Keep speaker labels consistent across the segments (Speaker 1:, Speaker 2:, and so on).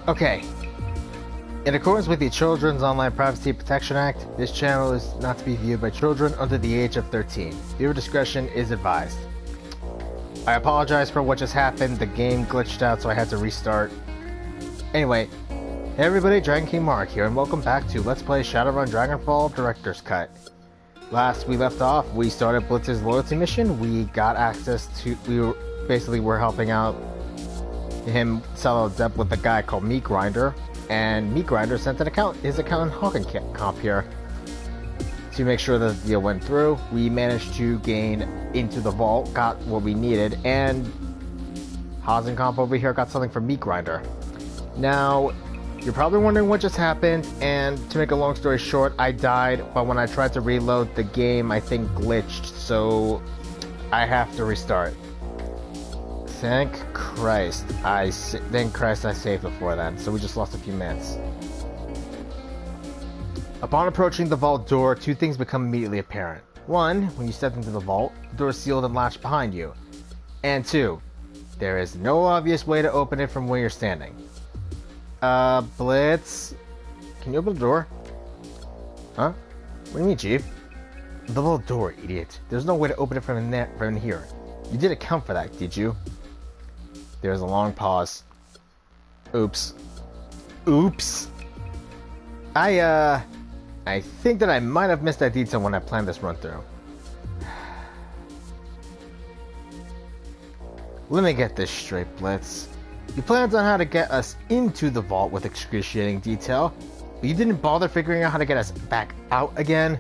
Speaker 1: Okay. In accordance with the Children's Online Privacy Protection Act, this channel is not to be viewed by children under the age of 13. Viewer discretion is advised. I apologize for what just happened. The game glitched out, so I had to restart. Anyway, hey everybody, Dragon King Mark here, and welcome back to Let's Play Shadowrun Dragonfall Director's Cut. Last we left off, we started Blitz's loyalty mission. We got access to... We were helping out him settle a debt with a guy called Meat Grinder. And Meat Grinder sent his accountant Hawken Comp here to make sure that the deal went through. We managed to gain into the vault, got what we needed, and Comp over here got something from Meat Grinder. Now, you're probably wondering what just happened, and to make a long story short, I died, but when I tried to reload the game, I think glitched, so I have to restart. Thank Christ I saved before then, so we just lost a few minutes. Upon approaching the vault door, two things become immediately apparent. One, when you step into the vault, the door is sealed and latched behind you. And two, there is no obvious way to open it from where you're standing. Blitz? Can you open the door? Huh? What do you mean, Chief? The vault door, idiot. There's no way to open it from in here. You did account for that, did you? There's a long pause. Oops. Oops. I think that I might have missed that detail when I planned this run through. Let me get this straight, Blitz. You planned on how to get us into the vault with excruciating detail, but you didn't bother figuring out how to get us back out again?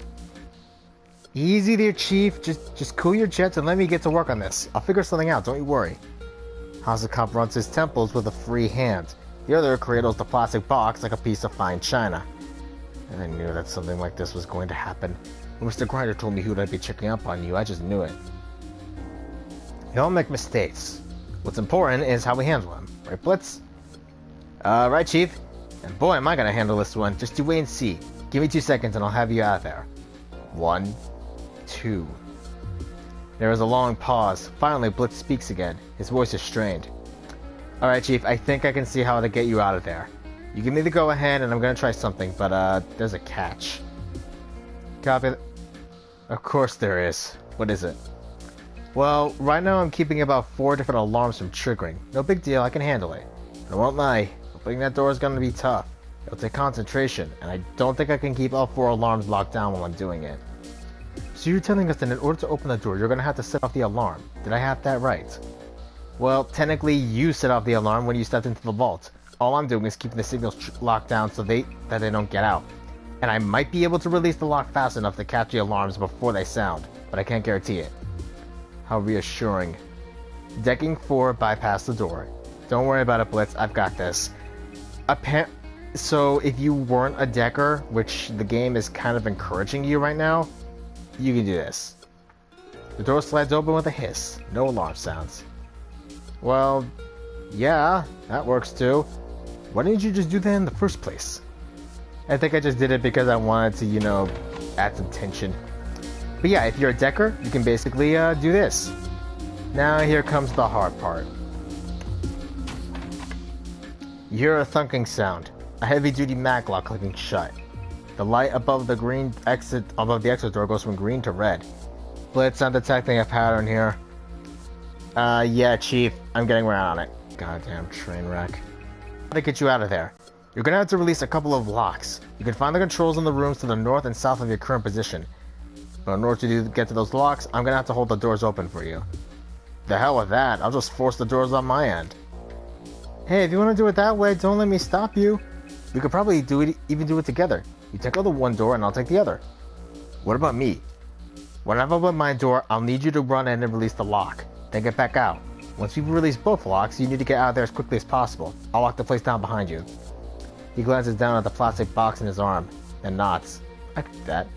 Speaker 1: Easy there, Chief. Just cool your jets and let me get to work on this. I'll figure something out, don't you worry. Comp runs his temples with a free hand. The other cradles the plastic box like a piece of fine china. And I knew that something like this was going to happen. When Mr. Grinder told me who would be checking up on you, I just knew it. We all make mistakes. What's important is how we handle them. Right, Blitz? Right, Chief? And boy, am I gonna handle this one. Just you wait and see. Give me 2 seconds and I'll have you out of there. 1, 2... There is a long pause. Finally, Blitz speaks again. His voice is strained. Alright, Chief, I think I can see how to get you out of there. You give me the go-ahead, and I'm gonna try something, but, there's a catch. Copy. Of course there is. What is it? Well, right now I'm keeping about 4 different alarms from triggering. No big deal, I can handle it. I won't lie, opening that door is gonna be tough. It'll take concentration, and I don't think I can keep all 4 alarms locked down while I'm doing it. So you're telling us that in order to open the door, you're going to have to set off the alarm. Did I have that right? Well, technically, you set off the alarm when you stepped into the vault. All I'm doing is keeping the signals locked down so that they don't get out. And I might be able to release the lock fast enough to catch the alarms before they sound, but I can't guarantee it. How reassuring. Decking 4 bypassed the door. Don't worry about it, Blitz. I've got this. So if you weren't a decker, which the game is kind of encouraging you right now, you can do this. The door slides open with a hiss. No alarm sounds. Well, yeah, that works too. Why didn't you just do that in the first place? I think I just did it because I wanted to, you know, add some tension. But yeah, if you're a decker, you can basically do this. Now here comes the hard part. You hear a thunking sound. A heavy-duty mag lock clicking shut. The light above the exit door goes from green to red. Blitz, I'm detecting a pattern here. Yeah, Chief. I'm getting around on it. Goddamn train wreck. How to get you out of there? You're gonna have to release a couple of locks. You can find the controls in the rooms to the north and south of your current position. But in order to get to those locks, I'm gonna have to hold the doors open for you. The hell with that. I'll just force the doors on my end. Hey, if you want to do it that way, don't let me stop you. We could probably even do it together. You take out the one door and I'll take the other. What about me? When I've opened my door, I'll need you to run in and release the lock. Then get back out. Once you've released both locks, you need to get out of there as quickly as possible. I'll lock the place down behind you. He glances down at the plastic box in his arm, and nods. I can do that.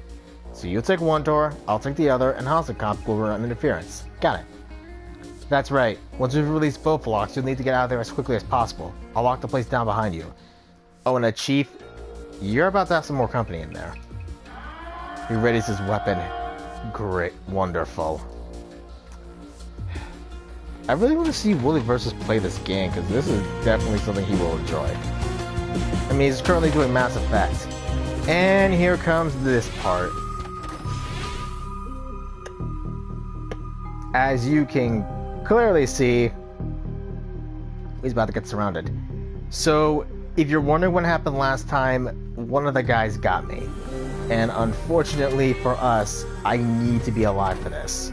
Speaker 1: So you'll take one door, I'll take the other, and Comp will run interference. Got it. That's right. Once you've released both locks, you'll need to get out of there as quickly as possible. I'll lock the place down behind you. Oh, and Chief, you're about to have some more company in there. He readies his weapon. Great. Wonderful. I really want to see Wooly Versus play this game, because this is definitely something he will enjoy. I mean, he's currently doing Mass Effect. And here comes this part. As you can clearly see, he's about to get surrounded. So, if you're wondering what happened last time, one of the guys got me. And unfortunately for us, I need to be alive for this.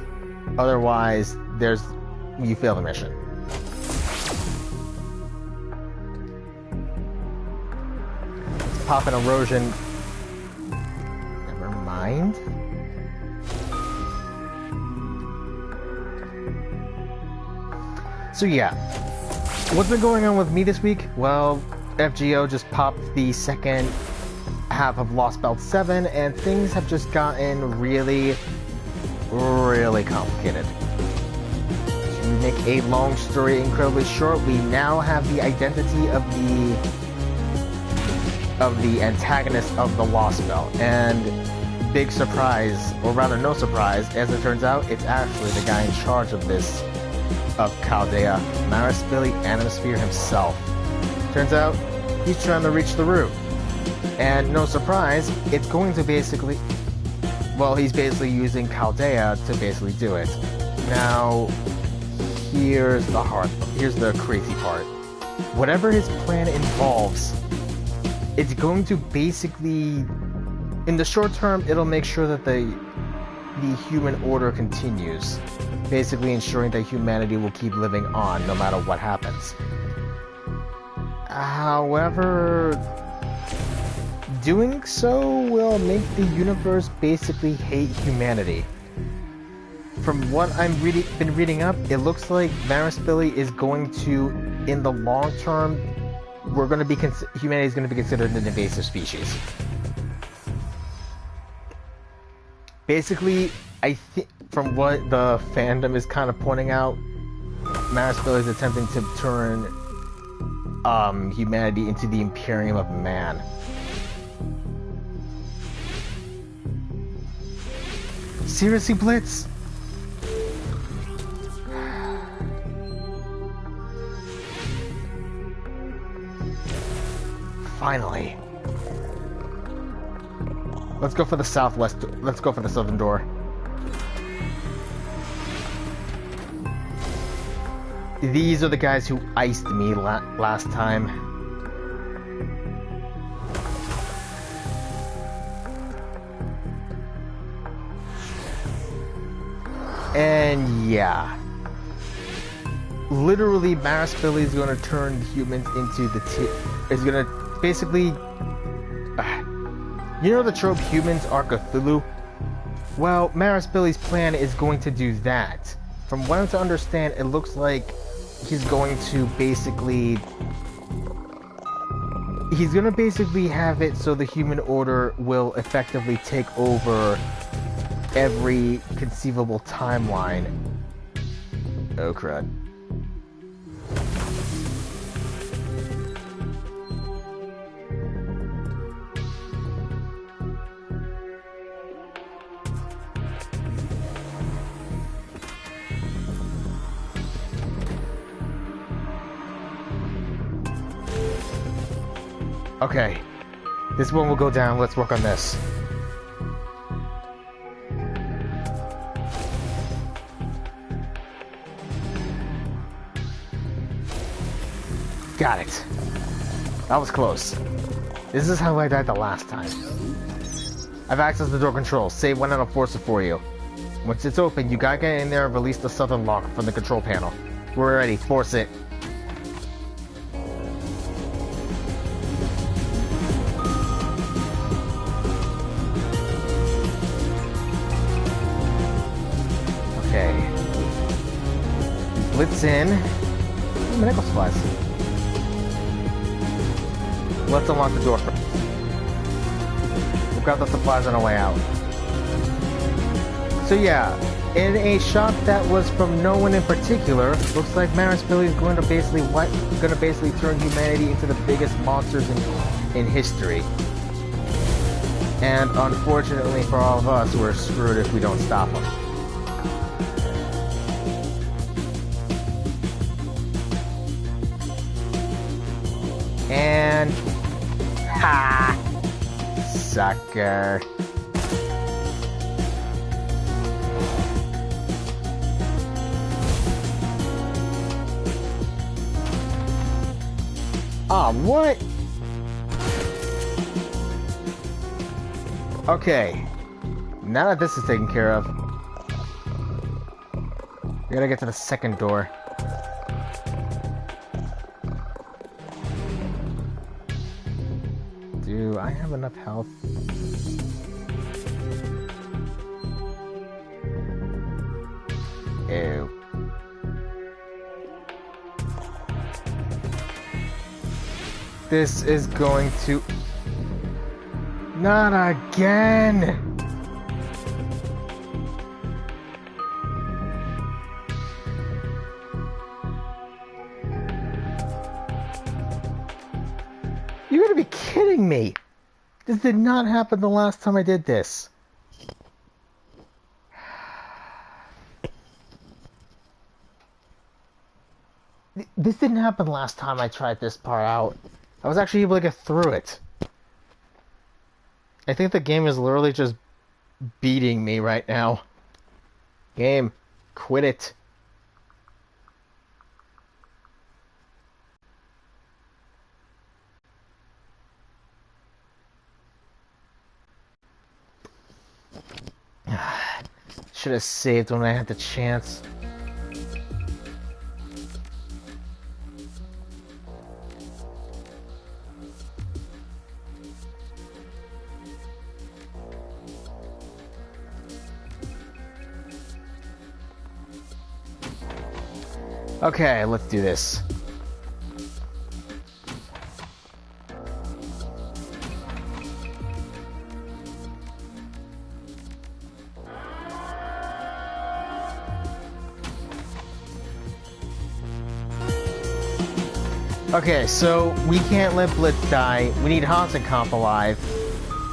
Speaker 1: Otherwise, you fail the mission. Let's pop an erosion. Never mind. So yeah, what's been going on with me this week? Well, FGO just popped the second half of Lost Belt 7, and things have just gotten really, really complicated. To make a long story incredibly short, we now have the identity of the antagonist of the Lost Belt, and big surprise, or rather no surprise, as it turns out, it's actually the guy in charge of this, of Chaldea, Marispili Animosphere himself. Turns out, he's trying to reach the root. And no surprise, it's going to basically... Well, he's basically using Chaldea to basically do it. Now, here's the crazy part. Whatever his plan involves, it's going to basically... In the short term, it'll make sure that the human order continues. Basically ensuring that humanity will keep living on no matter what happens. However, doing so will make the universe basically hate humanity. From what I've been reading up, it looks like Marispili is going to, in the long term, humanity is going to be considered an invasive species. Basically, I think, from what the fandom is kind of pointing out, Marispili is attempting to turn humanity into the Imperium of Man. Seriously, Blitz? Finally. Let's go for the southwest. Let's go for the southern door. These are the guys who iced me last time. And yeah. Literally, Marispili is going to turn humans into is going to basically... you know the trope humans are Cthulhu? Well, Marispili's plan is going to do that. From what I'm to understand, it looks like he's going to basically have it so the human order will effectively take over every conceivable timeline. Oh crud. Okay, this one will go down. Let's work on this. Got it. That was close. This is how I died the last time. I've accessed the door controls. Save one and I'll force it for you. Once it's open, you gotta get in there and release the southern lock from the control panel. We're ready. Force it. Blitz in. Medical supplies. Let's unlock the door first. We've got the supplies on our way out. So yeah, in a shot that was from no one in particular, looks like Marispili is going to basically turn humanity into the biggest monsters in history. And unfortunately for all of us, we're screwed if we don't stop him. And Ha! Sucker. Ah, what? Okay. Now that this is taken care of, we gotta get to the second door. Do I have enough health? Ew. This is going to... Not again! You gotta be kidding me! This did not happen the last time I did this. This didn't happen last time I tried this part out. I was actually able to get through it. I think the game is literally just beating me right now. Game, quit it. Should have saved when I had the chance. Okay, let's do this. Okay, so we can't let Blitz die. We need Hans and Comp alive.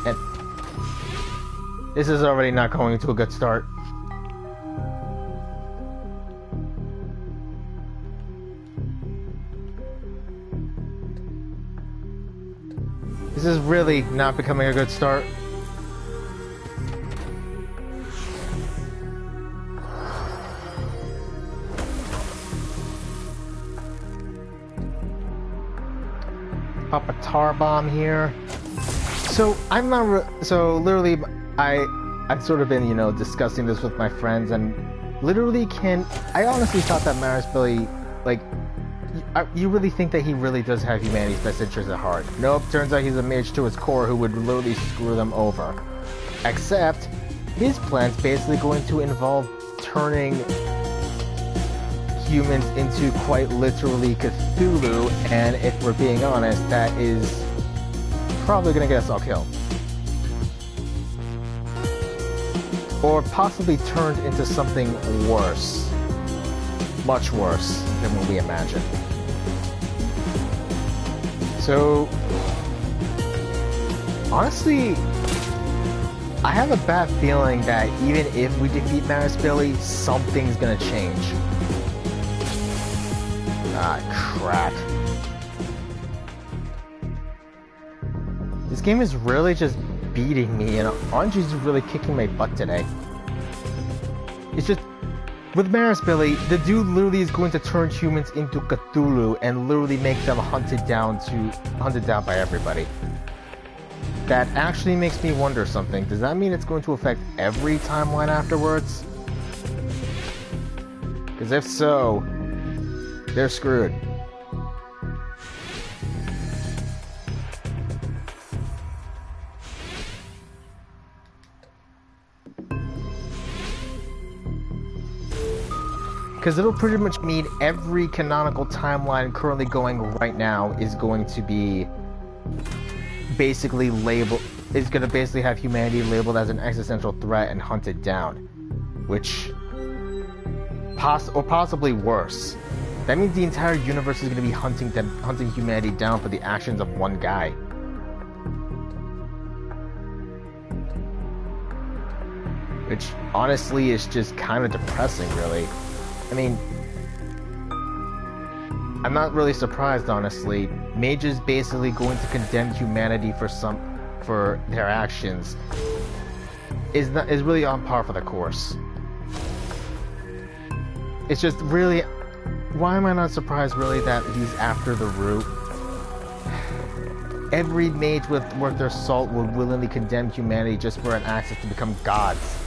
Speaker 1: And this is already not going to a good start. This is really not becoming a good start. Pop a tar bomb here. So I'm not. So literally, I've sort of been, you know, discussing this with my friends, and literally I honestly thought that Maris Billy, like, you really think that he really does have humanity's best interest at heart? Nope. Turns out he's a mage to his core who would literally screw them over. Except his plan's basically going to involve turning humans into quite literally Cthulhu, and if we're being honest, that is probably gonna get us all killed. Or possibly turned into something worse. Much worse than what we imagined. So, honestly, I have a bad feeling that even if we defeat Maris Billy, something's gonna change. Ah, crap. This game is really just beating me, and RNG's really kicking my butt today. It's just, with Maris Billy, the dude literally is going to turn humans into Cthulhu and literally make them hunted down by everybody. That actually makes me wonder something. Does that mean it's going to affect every timeline afterwards? Because if so, they're screwed. Because it'll pretty much mean every canonical timeline currently going right now is going to be basically labeled, is going to basically have humanity labeled as an existential threat and hunted down. Which, or possibly worse. That means the entire universe is going to be hunting humanity down for the actions of one guy. Which, honestly, is just kind of depressing, really. I mean, I'm not really surprised, honestly. Mages basically going to condemn humanity for their actions is really on par for the course. It's just really, why am I not surprised really that he's after the root? Every mage worth their salt would willingly condemn humanity just for an access to become gods.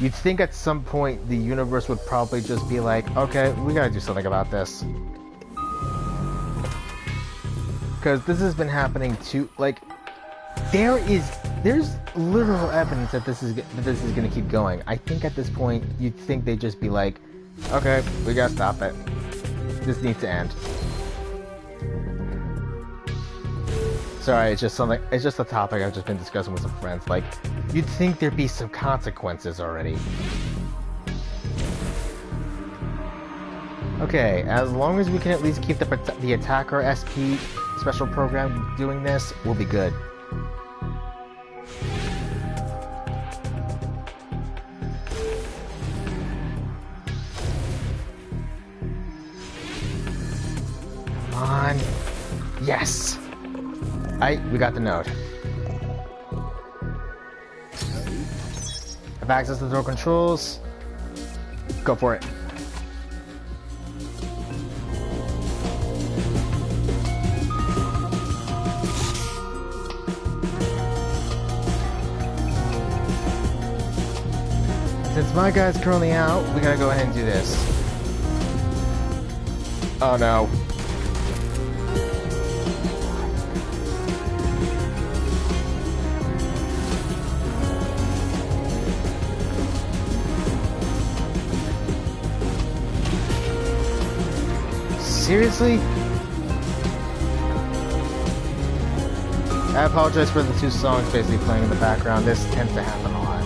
Speaker 1: You'd think at some point the universe would probably just be like, okay, we gotta do something about this. Because this has been happening too, like, there's literal evidence that this is gonna keep going. I think at this point, you'd think they'd just be like, okay, we gotta stop it. This needs to end. Sorry, it's just a topic I've just been discussing with some friends. Like, you'd think there'd be some consequences already. Okay, as long as we can at least keep the attacker SP special program doing this, we'll be good. Come on. Yes! We got the node. Have access to the door controls. Go for it. Since my guy's currently out, we gotta go ahead and do this. Oh no. Seriously? I apologize for the two songs basically playing in the background. This tends to happen a lot.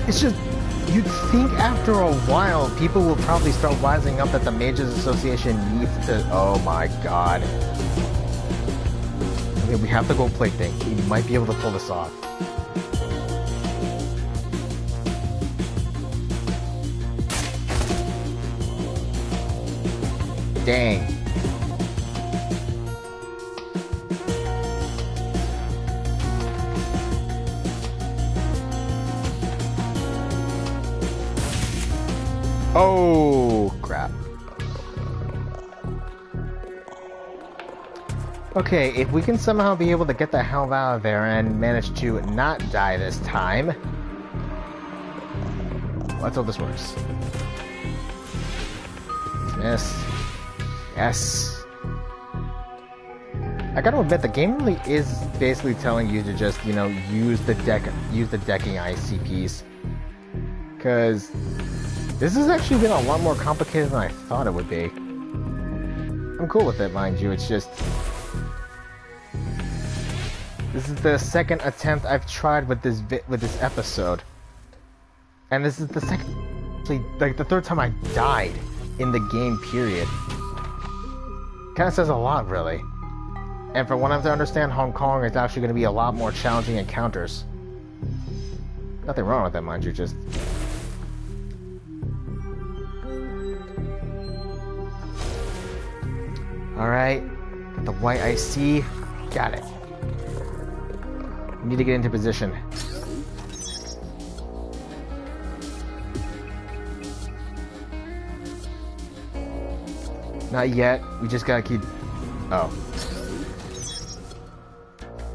Speaker 1: It's just, you'd think after a while people will probably start wising up that the Mages Association needs to... Oh my god. We have the gold plate thing. We might be able to pull this off. Dang. Oh, crap. Okay, if we can somehow be able to get the hell out of there and manage to not die this time. Let's hope this works. Miss. Yes. I gotta admit, the game really is basically telling you to just, you know, use the decking ICPs. Because this has actually been a lot more complicated than I thought it would be. I'm cool with it, mind you, it's just... This is the second attempt I've tried with this episode. And this is the second... like, the third time I died in the game, period. Kinda says a lot, really. And from what I'm to understand, Hong Kong is actually going to be a lot more challenging encounters. Nothing wrong with that, mind you, just... Alright, got the white IC, got it. We need to get into position. Not yet, we just gotta keep... Oh.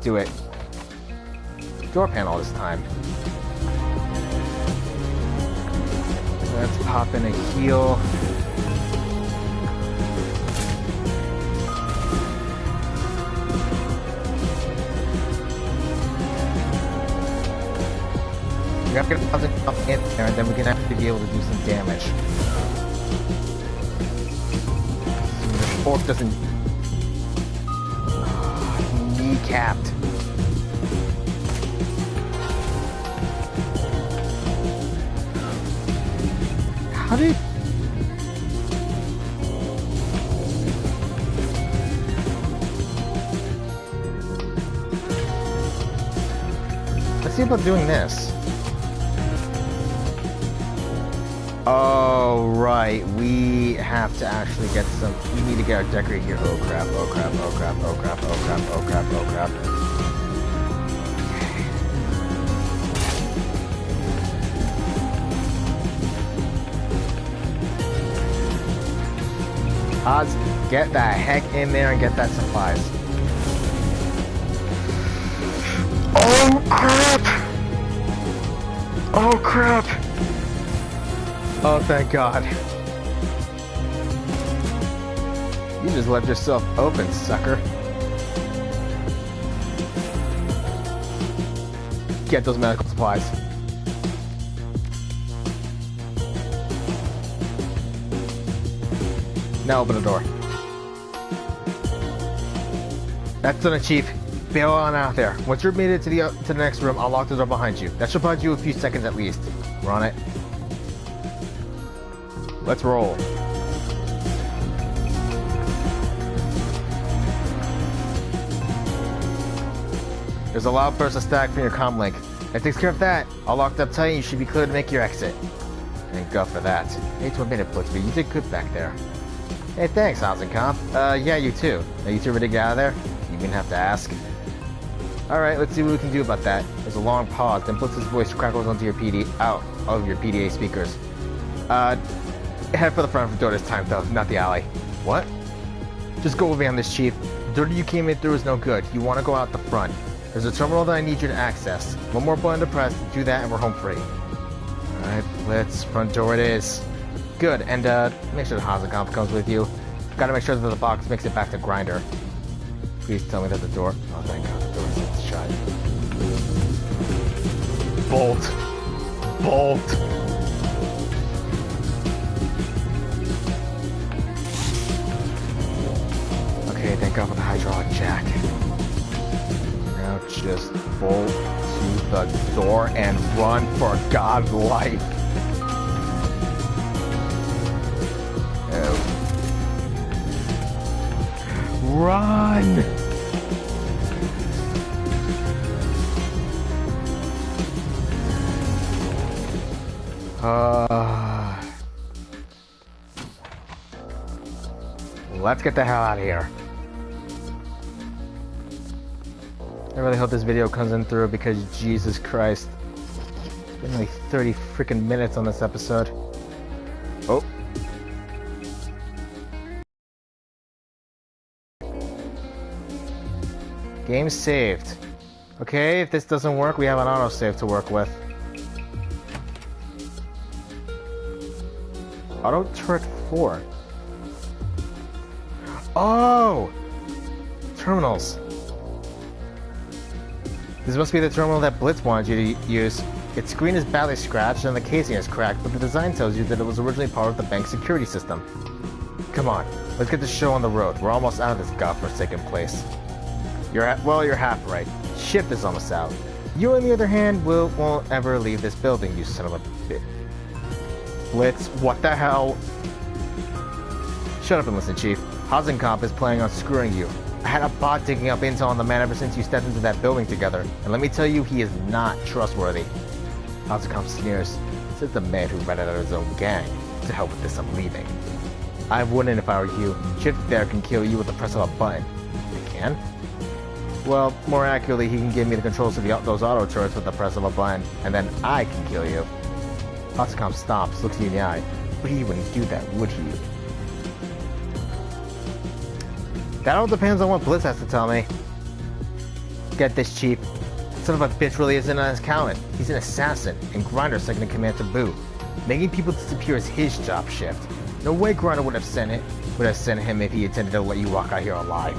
Speaker 1: Do it. Door panel this time. Let's pop in a heal. We have to get up in there, and then we can actually be able to do some damage. The fork doesn't... Kneecapped. How did... let's see about doing this. Oh, right. We have to actually get some... We need to get our decorator here. Oh, crap. Oh, crap. Oh, crap. Oh, crap. Oh, crap. Oh, crap. Oh, crap. Oz, get the heck in there and get that supplies. Oh, crap! Oh, crap! Oh, thank God. You just left yourself open, sucker. Get those medical supplies. Now open the door. That's done, Chief. Bail on out there. Once you're made it to the next room, I'll lock the door behind you. That should buy you a few seconds at least. We're on it. Let's roll. There's a loud burst of static from your comm link. That takes care of that. All locked up tight, you should be clear to make your exit. Thank God for that. Hate to admit it, Blitzby, you did good back there. Hey, thanks, Housing Comp. Yeah, you too. Are you two ready to get out of there? You even have to ask. Alright, let's see what we can do about that. There's a long pause, then Blitz's voice crackles onto your out of your PDA speakers. Head for the front door this time, though, not the alley. What? Just go over on this, Chief. The door you came in through is no good. You want to go out the front. There's a terminal that I need you to access. One more button to press, do that, and we're home free. Alright, Blitz, front door it is. Good, and make sure the Housing Comp comes with you. Gotta make sure that the box makes it back to Grinder. Please tell me that the door... Oh, thank God, the door is shut. Bolt. Bolt. Okay, thank God for the hydraulic jack. Now just bolt to the door and run for God's life. Run! Let's get the hell out of here. I really hope this video comes in through because Jesus Christ. It's been like 30 freaking minutes on this episode. Oh. Game saved. Okay, if this doesn't work, we have an autosave to work with. Auto turret 4. Oh! Terminals. This must be the terminal that Blitz wanted you to use. Its screen is badly scratched and the casing is cracked, but the design tells you that it was originally part of the bank's security system. Come on, let's get the show on the road. We're almost out of this godforsaken place. You're half right. Shift is almost out. You, on the other hand, won't ever leave this building, you son of a bitch. Blitz, what the hell? Shut up and listen, Chief. Housing Comp is planning on screwing you. I had a bot digging up intel on the man ever since you stepped into that building together, and let me tell you, he is not trustworthy. Housing Comp sneers. Says the man who ratted out his own gang. To hell with this, I'm leaving. I wouldn't if I were you. Shift there can kill you with the press of a button. It can? Well, more accurately, he can give me the controls to those auto turrets with the press of a button, and then I can kill you. Housing Comp stops, looks you in the eye. But he wouldn't do that, would he? That all depends on what Blitz has to tell me. Get this, Chief. Son of a bitch really isn't an accountant. He's an assassin, and Grinder's second in command to boot. Making people disappear is his job shift. No way Grinder would have sent him if he intended to let you walk out here alive.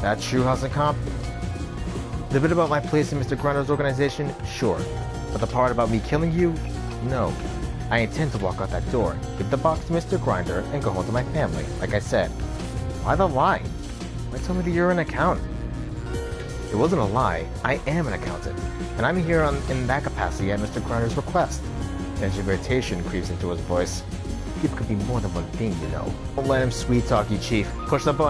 Speaker 1: That true, Housing Comp? The bit about my place in Mr. Grinder's organization? Sure. But the part about me killing you? No. I intend to walk out that door, give the box to Mr. Grinder, and go home to my family, like I said. Why the lie? Why tell me that you're an accountant? It wasn't a lie. I am an accountant, and I'm here in that capacity at Mr. Grinder's request. Tension of irritation creeps into his voice. People could be more than one thing, you know. Don't let him sweet talk you, Chief. Push the button.